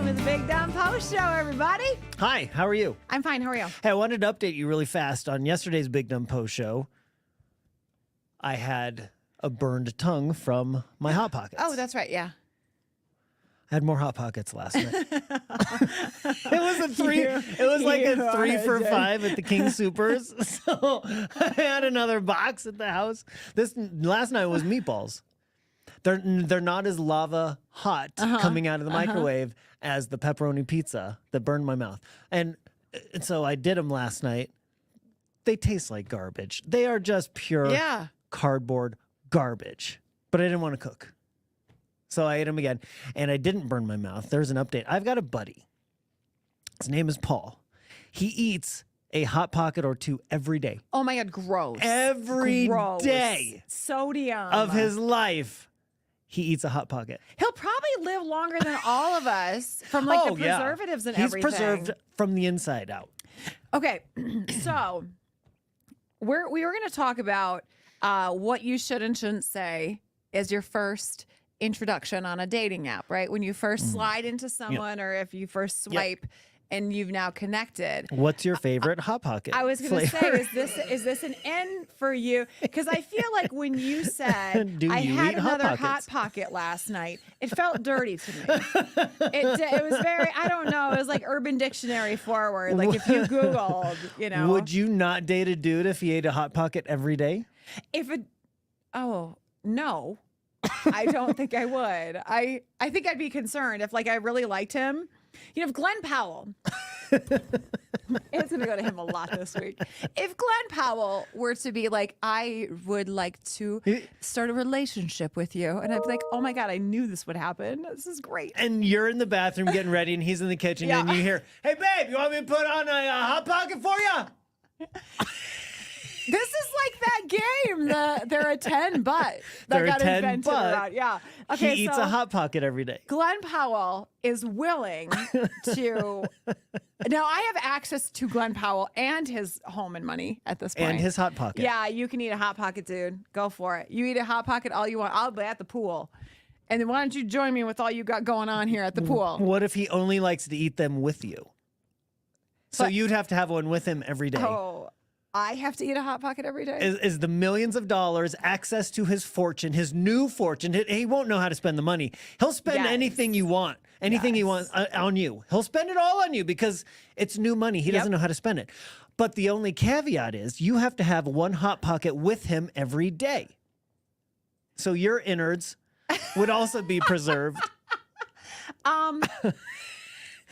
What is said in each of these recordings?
to the Big Dumb Post Show, everybody. Hi, how are you? I'm fine. How are you? Hey, I wanted to update you really fast. On yesterday's Big Dumb Post Show, I had a burned tongue from my Hot Pockets. Oh, that's right. Yeah. I had more Hot Pockets last night. It was a three. It was like a 3 for $5 at the King Supers. So I had another box at the house. This last night was meatballs. They're not as lava hot coming out of the microwave as the pepperoni pizza that burned my mouth. And so I did them last night. They taste like garbage. They are just pure cardboard garbage. But I didn't want to cook. So I ate them again, and I didn't burn my mouth. There's an update. I've got a buddy. His name is Paul. He eats a Hot Pocket or two every day. Oh, my God. Gross. Every day Sodium. of his life, he eats a Hot Pocket. He'll probably live longer than all of us from like the preservatives and everything. He's preserved from the inside out. Okay. So we were going to talk about what you should and shouldn't say as your first introduction on a dating app, right? When you first slide into someone or if you first swipe and you've now connected. What's your favorite Hot Pocket? I was going to say, is this an N for you? Because I feel like when you said I had another Hot Pocket last night, it felt dirty to me. It was very, I don't know, it was like Urban Dictionary forward. Like if you Googled, you know. Would you not date a dude if he ate a Hot Pocket every day? No. I don't think I would. I think I'd be concerned if like I really liked him. You know, if Glenn Powell, it's going to go to him a lot this week. If Glenn Powell were to be like, I would like to start a relationship with you. And I'd be like, oh my God, I knew this would happen. This is great. And you're in the bathroom getting ready and he's in the kitchen and you hear, hey babe, you want me to put on a Hot Pocket for you? This is like that game, they're a 10 butt that got invented around. Yeah. Okay, he eats a Hot Pocket every day. Glenn Powell is willing to. Now, I have access to Glenn Powell and his home and money at this point. And his Hot Pocket. Yeah, you can eat a Hot Pocket, dude. Go for it. You eat a Hot Pocket all you want. I'll be at the pool. And then why don't you join me with all you got going on here at the pool? What if he only likes to eat them with you? So you'd have to have one with him every day. Oh, I have to eat a Hot Pocket every day? Is the millions of dollars, access to his fortune, his new fortune. He won't know how to spend the money. He'll spend anything you want, anything he wants on you. He'll spend it all on you because it's new money. He doesn't know how to spend it. But the only caveat is you have to have one Hot Pocket with him every day. So your innards would also be preserved.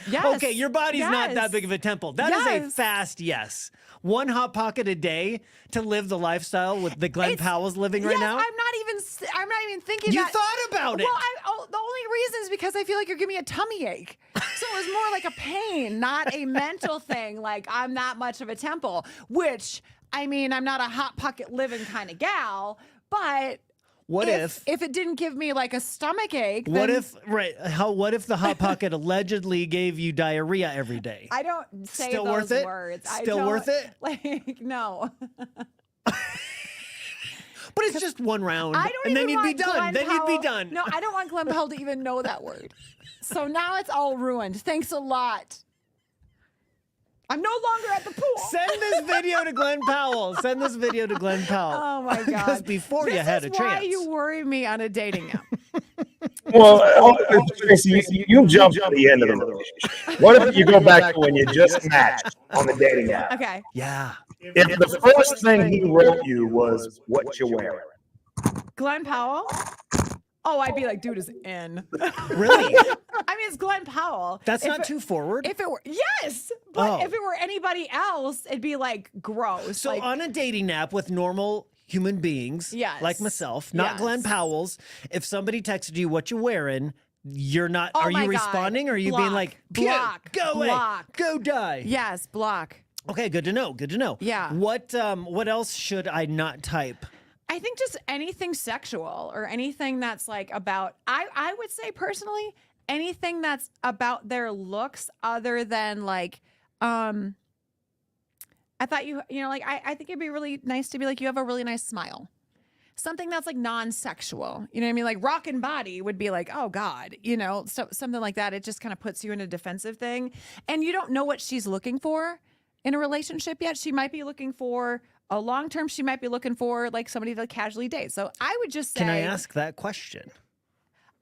Yes. Okay, your body's not that big of a temple. That is a fast yes. One Hot Pocket a day to live the lifestyle with the Glenn Powell's living right now? I'm not even thinking you that. thought about it. Well, the only reason is because I feel like you're giving me a tummy ache. So it was more like a pain, not a mental thing. Like I'm that much of a temple, which, I mean, I'm not a Hot Pocket living kind of gal, but what if it didn't give me like a stomach ache? What if the Hot Pocket allegedly gave you diarrhea every day? I don't say Still those worth it? words. Still worth it? Like no. But it's just one round, and then you'd be done. Then you'd be done. No, I don't want Glenn Powell to even know that word. So now it's all ruined. Thanks a lot. I'm no longer at the pool. Send this video to Glenn Powell. Send this video to Glenn Powell. Oh, my God. Because before you had a chance. This is why you worry me on a dating app. Well, Tracy, you jumped to the end of the relationship. What if you go back to when you just matched on the dating app? Okay. Yeah. If the first thing he wrote you was what you wearing. Glenn Powell? Oh, I'd be like, dude is in. Really? I mean, it's Glenn Powell. That's not too forward. If it were, yes. But if it were anybody else, it'd be like gross. So on a dating app with normal human beings, like myself, not Glenn Powell's, if somebody texted you what you're wearing, you're not, are you responding? Or are you being like, block, go away, go die? Yes, block. Okay, good to know. Good to know. Yeah. What else should I not type? I think just anything sexual or anything that's like about, I would say personally, anything that's about their looks other than like, I thought like, I think it'd be really nice to be like, you have a really nice smile. something that's like non-sexual. You know what I mean? Like rockin' body would be like, oh God, so something like that. It just kind of puts you in a defensive thing. And you don't know what she's looking for in a relationship yet. She might be looking for a long-term, she might be looking for like somebody to casually date. So I would just say, Can I ask that question?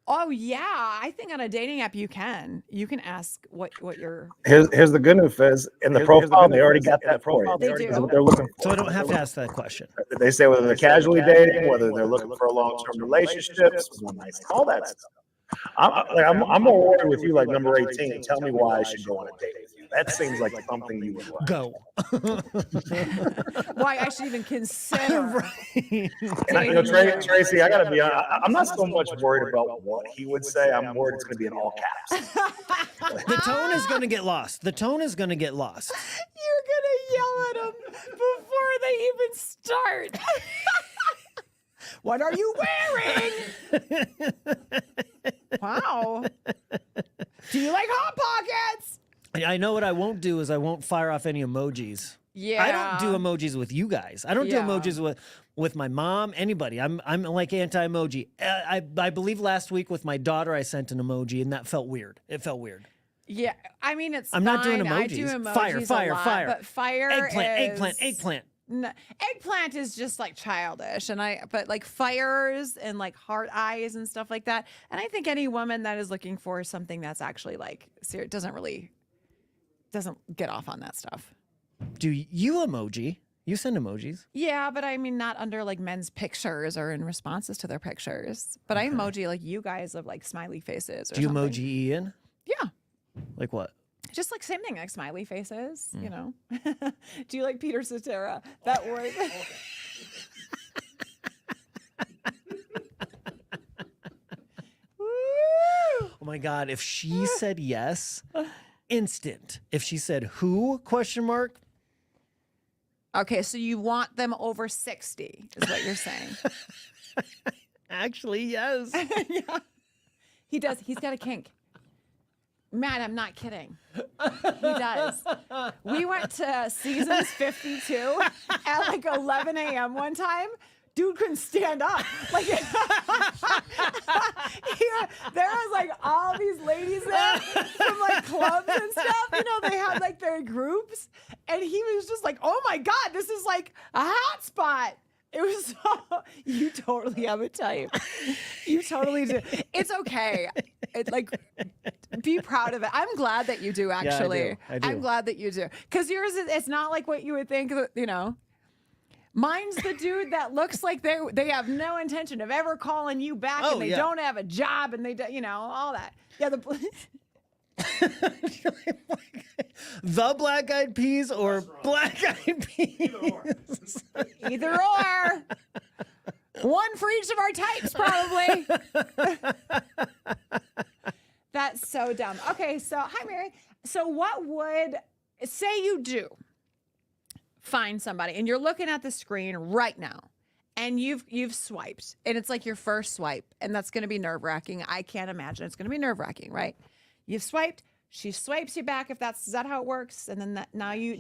oh yeah, I think on a dating app you can ask what you're. Here's the good news, Fizz. In the profile, they already got that for you. They do. That's what they're looking for. So I don't have to ask that question. They say whether they're casually dating, whether they're looking for a long-term relationships, one night, all that stuff. I'm more worried with you, like number 18. Tell me why I should go on a date with you. That seems like something you would like. Go. Why I should even consider. And Tracy, I gotta be honest. I'm not so much worried about what he would say. I'm worried it's gonna be in all caps. The tone is going to get lost. The tone is going to get lost. You're gonna yell at them before they even start. What are you wearing? Wow. Do you like Hot Pockets? I know what I won't do is I won't fire off any emojis. Yeah. I don't do emojis with you guys. I don't do Yeah. emojis with my mom, anybody. I'm like anti-emoji. I believe last week with my daughter I sent an emoji and that felt weird. It felt weird. Yeah, I mean it's. I'm not doing fine. I emojis. do emojis Fire, a fire, lot, fire. But fire Eggplant. No, eggplant is just like childish, but like fires and like heart eyes and stuff like that. And I think any woman that is looking for something that's actually like serious doesn't get off on that stuff. Do you emoji? You send emojis. Yeah, but I mean not under like men's pictures or in responses to their pictures. But I emoji like you guys of like smiley faces. Or Do you something. emoji Ian? Yeah. Like what? Just like same thing, like smiley faces, you know. Do you like Peter Cetera? That word. Oh my God, if she said yes, instant. If she said who, question mark. Okay, so you want them over 60 is what you're saying. Actually, yes. Yeah. He does. He's got a kink. Matt, I'm not kidding. He does. We went to Seasons 52 at like 11 a.m. one time. Dude couldn't stand up. Like, there was like all these ladies there from like clubs and stuff. You know, they had like their groups. And he was just like, oh my God, this is like a hot spot. It was so, you totally have a type. You totally do. It's okay. It, like, be proud of it. I'm glad that you do, actually. I do. I'm glad that you do. Because yours, it's not like what you would think, you know. Mine's the dude that looks like they have no intention of ever calling you back, and they don't have a job, and they do, you know, all that. Yeah, The Black Eyed Peas or Black Eyed Peas? Either or. One for each of our types, probably. That's so dumb. Okay, so hi, Mary. So what would, say you do find somebody and you're looking at the screen right now and you've swiped and it's like your first swipe and that's going to be nerve-wracking. I can't imagine it's going to be nerve-wracking, right? You've swiped, she swipes you back is that how it works? And then now you've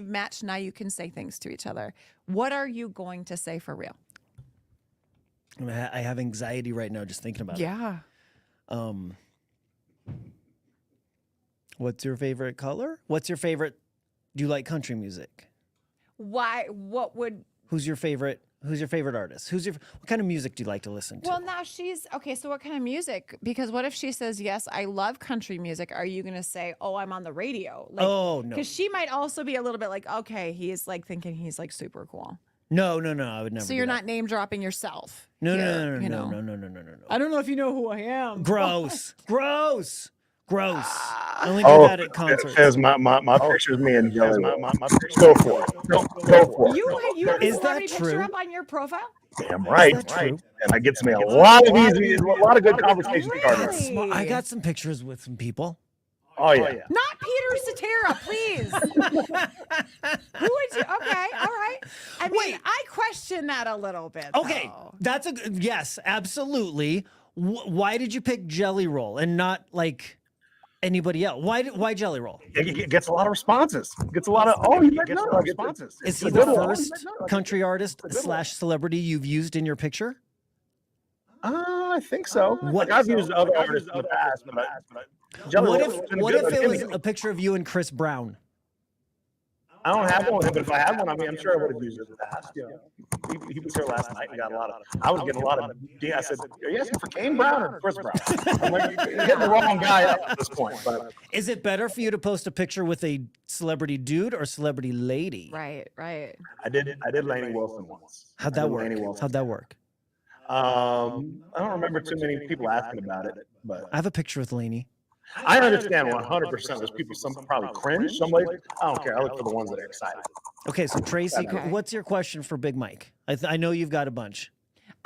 matched, now you can say things to each other. What are you going to say for real? I have anxiety right now just thinking about it. Yeah. What your favorite color? What's your favorite? Do you like country music? Why? What would? Who's your favorite artist? What kind of music do you like to listen to? Well, now she's okay. So what kind of music? Because what if she says yes, I love country music? Are you gonna say, oh, I'm on the radio? Like, oh no. Because she might also be a little bit like, okay, he's like thinking he's like super cool. No, I would never. So you're not name dropping yourself. No. I don't know if you know who I am. Gross. I only do that at concerts. Says my picture's me and Jelly. Go for it. Go for it. You have Is a that picture true? up on your profile? Damn right. And that gets me a lot of good conversation starters. Really? I got some pictures with some people. Oh yeah. Not Peter Cetera, please. Who would you? Okay, all right. I mean, Wait. I question that a little bit. Okay, though. that's yes, absolutely. Why did you pick Jelly Roll and not like anybody else. Why Jelly Roll? It gets a lot of responses. Gets a lot of responses. Is he the first country artist / celebrity you've used in your picture? I think so. Like I've used other artists in the past, but What if it was a picture of you and Chris Brown? I don't have one, but if I had one, I mean, I'm sure I would have used it in the past. You know, he was here last night and got a lot of. I was getting a lot of. I said, "Are you asking for Kane Brown or Chris Brown?" I'm like, you're getting the wrong guy up at this point. But is it better for you to post a picture with a celebrity dude or celebrity lady? Right. I did Lainey Wilson once. How'd that work? I don't remember too many people asking about it, but I have a picture with Lainey. I understand 100%. There's people, some probably cringe. Some like, I don't care. I look for the ones that are excited. Okay, so Tracy, what's your question for Big Mike? I know you've got a bunch.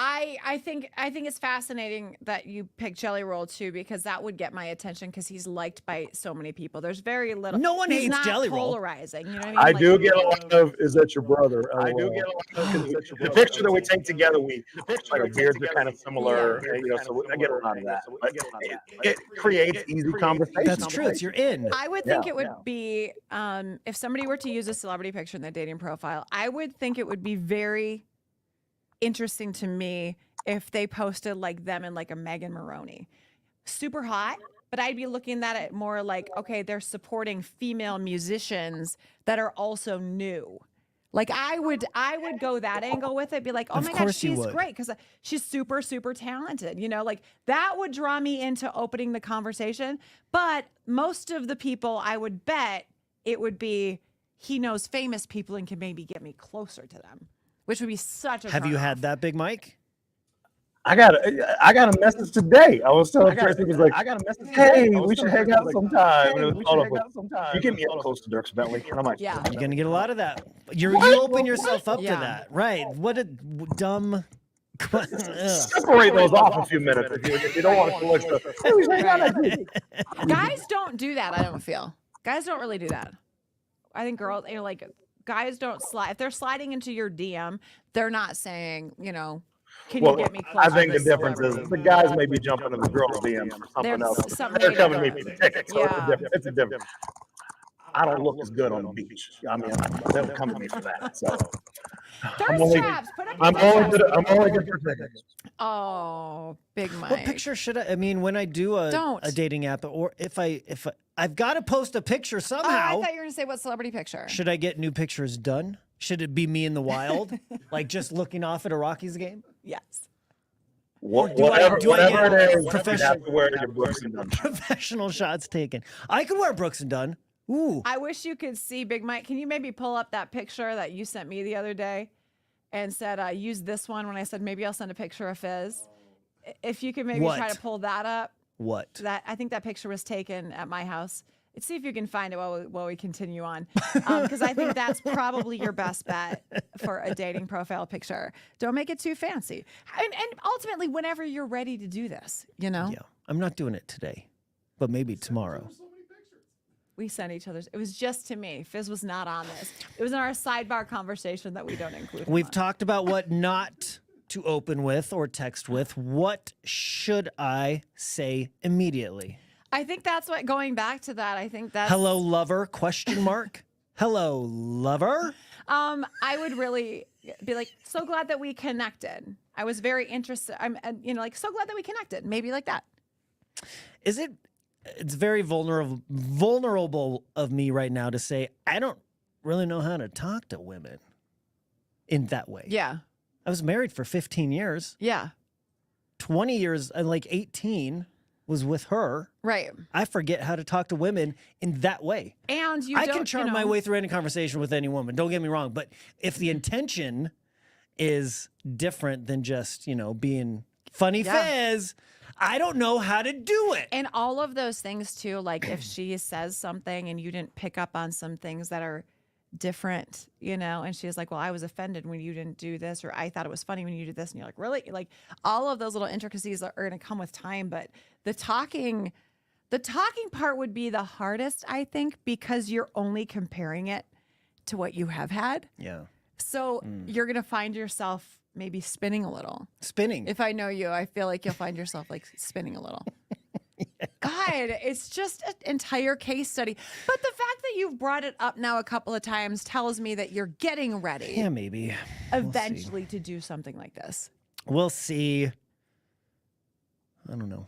I think it's fascinating that you picked Jelly Roll too, because that would get my attention because he's liked by so many people. There's very little. No one he's hates not Jelly Roll. Polarizing. You know what I mean? I do get a lot of, is that your brother? I do get a lot of, the picture that we take together, like our beards are kind of similar, you know, so I get a lot of that. But it creates easy conversation. That's true. It's your in. I would think it would be, if somebody were to use a celebrity picture in their dating profile, I would think it would be very interesting to me if they posted like them and like a Megan Maroney. Super hot, but I'd be looking at it more like, okay, they're supporting female musicians that are also new. Like I would go that angle with it, be like, oh my gosh, she's great because she's super, super talented. You know, like that would draw me into opening the conversation. But most of the people, I would bet it would be he knows famous people and can maybe get me closer to them, which would be such a. Have you had that, Big Mike? I got a message today. I was telling Tracy, was like, I got a message. Hey, we should hang out sometime. You get me up close to Dirks Bentley, and I'm like, yeah, you're gonna get a lot of that. You open yourself up to that, right? What a dumb. Separate those off a few minutes if you don't want to look stuff. Hey, we should hang out. Guys don't do that. I don't feel. Guys don't really do that. I think girls, you know, like guys don't slide. If they're sliding into your DM, they're not saying, you know. Can you get me close? I think the difference is the guys may be jumping in the girls' DMs for something else. They're coming to me for the tickets, so it's a difference. I don't look as good on the beach. I mean, they'll come to me for that. So I'm only good for tickets. Oh, Big Mike. What picture should I mean, when I do a dating app, or if I've got to post a picture somehow. Oh, I thought you were gonna say what celebrity picture. Should I get new pictures done? Should it be me in the wild, like just looking off at a Rockies game? Yes. Whatever it is, you have to wear your Brooks and Dunn. Professional shots taken. I could wear Brooks and Dunn. Ooh. I wish you could see Big Mike. Can you maybe pull up that picture that you sent me the other day and said, use this one when I said maybe I'll send a picture of Fizz? If you could maybe try to pull that up. What? I think that picture was taken at my house. Let's see if you can find it while we continue on, because I think that's probably your best bet for a dating profile picture. Don't make it too fancy, and ultimately, whenever you're ready to do this, you know. Yeah, I'm not doing it today, but maybe tomorrow. We sent each other's. It was just to me. Fizz was not on this. It was in our sidebar conversation that we don't include. We've talked about what not to open with or text with. What should I say immediately? I think that's what, going back to that, I think that's. Hello, lover, ? Hello, lover? I would really be like, so glad that we connected. I was very interested. I'm, like, so glad that we connected. Maybe like that. It's very vulnerable of me right now to say, I don't really know how to talk to women in that way. Yeah. I was married for 15 years. Yeah. 20 years, like 18. Was with her. Right. I forget how to talk to women in that way. And I can charm my way through any conversation with any woman. Don't get me wrong. But if the intention is different than just, being funny Fizz, I don't know how to do it. And all of those things too, like if she says something and you didn't pick up on some things that are different, and she's like, well, I was offended when you didn't do this, or I thought it was funny when you did this, and you're like, really? Like all of those little intricacies are going to come with time, but the talking part would be the hardest, I think, because you're only comparing it to what you have had. Yeah. So you're going to find yourself maybe spinning a little. Spinning. If I know you, I feel like you'll find yourself like spinning a little. God, it's just an entire case study. But the fact that you've brought it up now a couple of times tells me that you're getting ready Yeah, maybe. eventually to do something like this. We'll see. I don't know.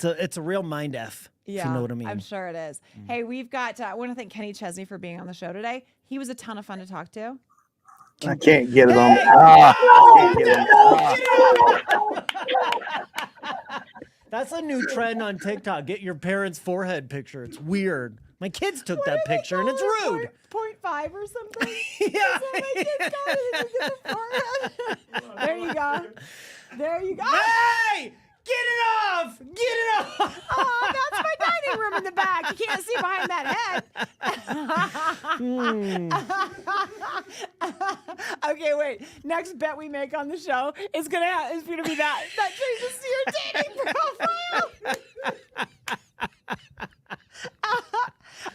It's a real mind F, if you know what I mean. I'm sure it is. Hey, we've got, I want to thank Kenny Chesney for being on the show today. He was a ton of fun to talk to. I can't get it on. I can't get it. That's a new trend on TikTok. Get your parents' forehead picture. It's weird. My kids took that picture, and it's rude. 0.5 or something? Yeah. There you go. There you go. Hey! Get it off! Get it off! Oh, that's my dining room in the back. You can't see behind that head. Okay, wait. Next bet we make on the show is gonna be that changes to your dating profile.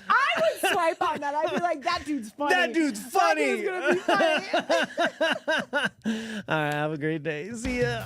I would swipe on that. I'd be like, that dude's funny. That dude's funny. That dude's gonna be funny. All right, have a great day. See ya.